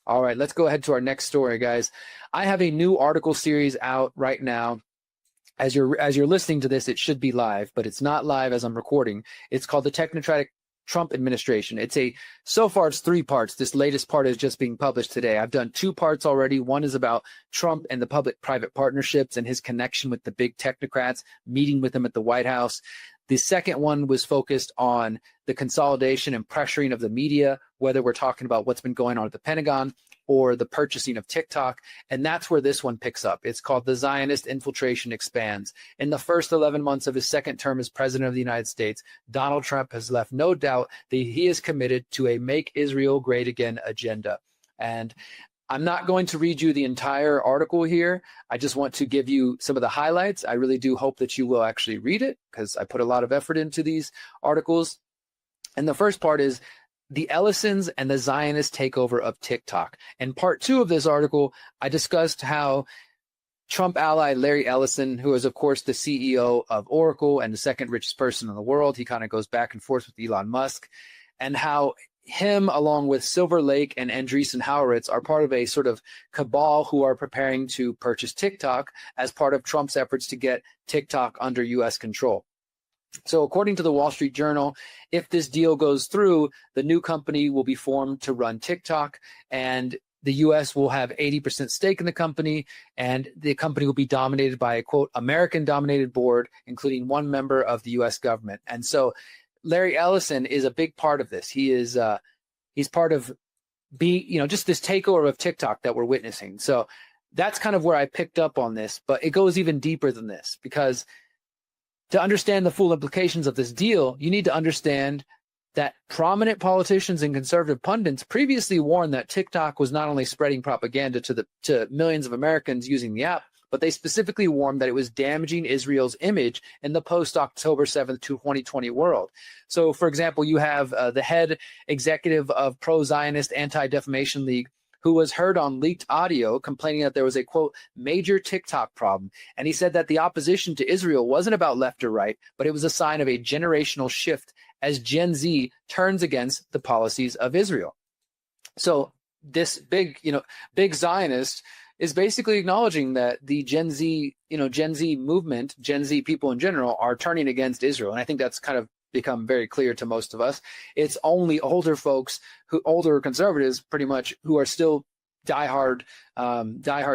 All right, let's go ahead to our next story, guys. I have a new article series out right now. As you're listening to this, it should be live, but it's not live as I'm recording. It's called the Technocratic Trump Administration. So far it's 3 parts. This latest part is just being published today. I've done 2 parts already. One is about Trump and the public-private partnerships and his connection with the big technocrats, meeting with them at the White House. The second one was focused on the consolidation and pressuring of the media, whether we're talking about what's been going on at the Pentagon or the purchasing of TikTok. And that's where this one picks up. It's called The Zionist Infiltration Expands. In the first 11 months of his second term as president of the United States, Donald Trump has left no doubt that he is committed to a Make Israel Great Again agenda. And I'm not going to read you the entire article here. I just want to give you some of the highlights. I really do hope that you will actually read it because I put a lot of effort into these articles. And the first part is the Ellisons and the Zionist takeover of TikTok. In part 2 of this article, I discussed how Trump ally Larry Ellison, who is, of course, the CEO of Oracle and the second richest person in the world, he kind of goes back and forth with Elon Musk, and how him, along with Silver Lake and Andreessen Horowitz, are part of a sort of cabal who are preparing to purchase TikTok as part of Trump's efforts to get TikTok under U.S. control. So according to the Wall Street Journal, if this deal goes through, the new company will be formed to run TikTok, and the U.S. will have 80% stake in the company, and the company will be dominated by a, quote, American-dominated board, including 1 member of the U.S. government. And so Larry Ellison is a big part of this. He's part of just this takeover of TikTok that we're witnessing. So that's kind of where I picked up on this, but it goes even deeper than this, because to understand the full implications of this deal, you need to understand that prominent politicians and conservative pundits previously warned that TikTok was not only spreading propaganda to millions of Americans using the app, but they specifically warned that it was damaging Israel's image in the post-October 7th, 2020 world. So, for example, you have the head executive of pro-Zionist Anti-Defamation League, who was heard on leaked audio complaining that there was a, quote, major TikTok problem. And he said that the opposition to Israel wasn't about left or right, but it was a sign of a generational shift as Gen Z turns against the policies of Israel. So this big Zionist is basically acknowledging that the Gen Z movement, Gen Z people in general, are turning against Israel. And I think that's kind of become very clear to most of us. It's only older folks, older conservatives pretty much, who are still diehard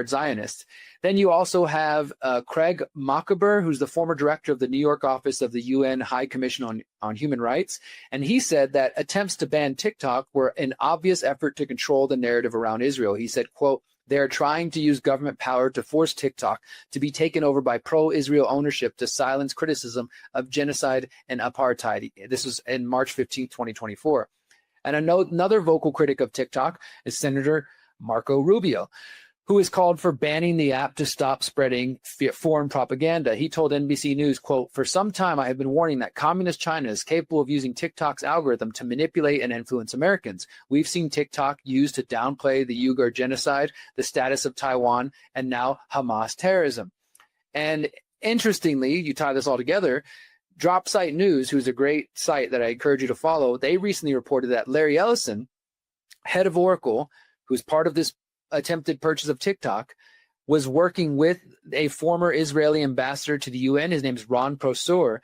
Zionists. Then you also have Craig Mockeber, who's the former director of the New York office of the UN High Commission on Human Rights. And he said that attempts to ban TikTok were an obvious effort to control the narrative around Israel. He said, quote, they're trying to use government power to force TikTok to be taken over by pro-Israel ownership to silence criticism of genocide and apartheid. This was in March 15, 2024. And another vocal critic of TikTok is Senator Marco Rubio, who has called for banning the app to stop spreading foreign propaganda. He told NBC News, quote, for some time I have been warning that communist China is capable of using TikTok's algorithm to manipulate and influence Americans. We've seen TikTok used to downplay the Uyghur genocide, the status of Taiwan, and now Hamas terrorism. And interestingly, you tie this all together, DropSite News, who's a great site that I encourage you to follow, they recently reported that Larry Ellison, head of Oracle, who's part of this attempted purchase of TikTok, was working with a former Israeli ambassador to the UN. His name is Ron Prosor.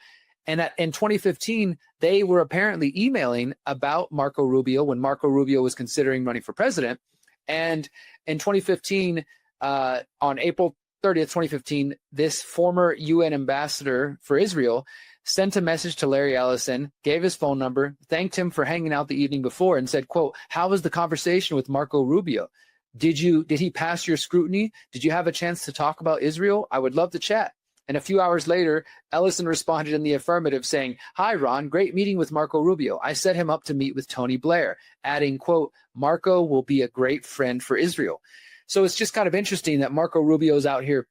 And in 2015, they were apparently emailing about Marco Rubio when Marco Rubio was considering running for president. And in 2015, on April 30th, 2015, this former UN ambassador for Israel sent a message to Larry Ellison, gave his phone number, thanked him for hanging out the evening before, and said, quote, how was the conversation with Marco Rubio? Did he pass your scrutiny? Did you have a chance to talk about Israel? I would love to chat. And a few hours later, Ellison responded in the affirmative saying, hi, Ron, great meeting with Marco Rubio. I set him up to meet with Tony Blair, adding, quote, Marco will be a great friend for Israel. So it's just kind of interesting that Marco Rubio is out here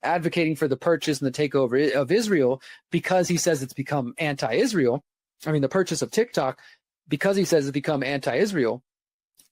advocating for the purchase and the takeover of Israel because he says it's become anti-Israel. I mean, the purchase of TikTok because he says it's become anti-Israel.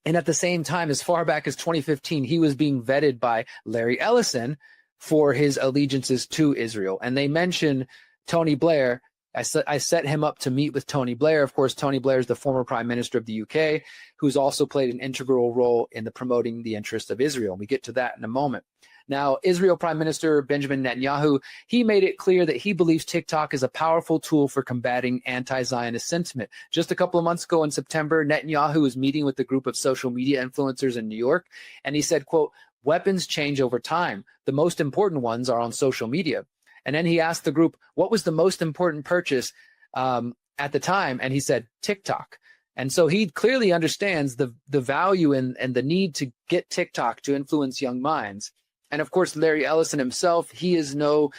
And at the same time, as far back as 2015, he was being vetted by Larry Ellison for his allegiances to Israel. And they mention Tony Blair I set him up to meet with Tony Blair. Of course, Tony Blair is the former Prime Minister of the UK, who's also played an integral role in the promoting the interest of Israel. And we get to that in a moment. Now, Israel Prime Minister Benjamin Netanyahu, he made it clear that he believes TikTok is a powerful tool for combating anti-Zionist sentiment. Just a couple of months ago in September, Netanyahu was meeting with a group of social media influencers in New York, and he said, quote, "Weapons change over time. The most important ones are on social media." And then he asked the group, what was the most important purchase at the time? And he said, TikTok. And so he clearly understands the value and the need to get TikTok to influence young minds. And of course, Larry Ellison himself, he is no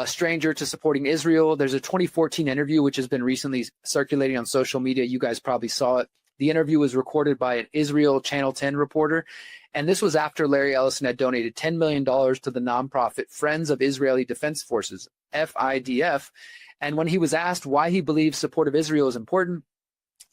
stranger to supporting Israel. There's a 2014 interview which has been recently circulating on social media. You guys probably saw it. The interview was recorded by an Israel Channel 10 reporter. And this was after Larry Ellison had donated $10 million to the nonprofit Friends of Israeli Defense Forces, FIDF. And when he was asked why he believes support of Israel is important,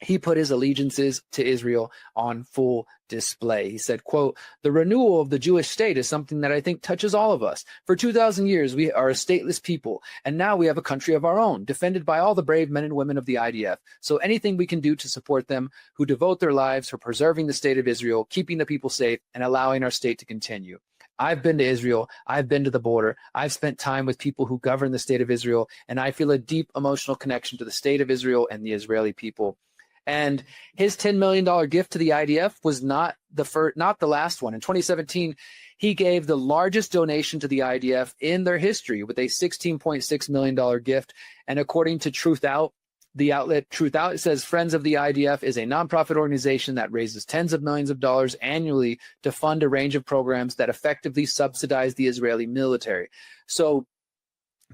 he put his allegiances to Israel on full display. He said, quote, "The renewal of the Jewish state is something that I think touches all of us. For 2,000 years, we are a stateless people, and now we have a country of our own, defended by all the brave men and women of the IDF. So anything we can do to support them who devote their lives for preserving the state of Israel, keeping the people safe, and allowing our state to continue. I've been to Israel. I've been to the border. I've spent time with people who govern the state of Israel, and I feel a deep emotional connection to the state of Israel and the Israeli people." And his $10 million gift to the IDF was not the last one. In 2017, he gave the largest donation to the IDF in their history with a $16.6 million gift. And according to Truth Out, the outlet Truth Out, it says Friends of the IDF is a nonprofit organization that raises tens of millions of dollars annually to fund a range of programs that effectively subsidize the Israeli military. So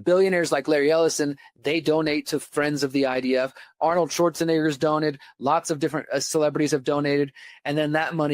billionaires like Larry Ellison, they donate to Friends of the IDF. Arnold Schwarzenegger's donated. Lots of different celebrities have donated. And then that money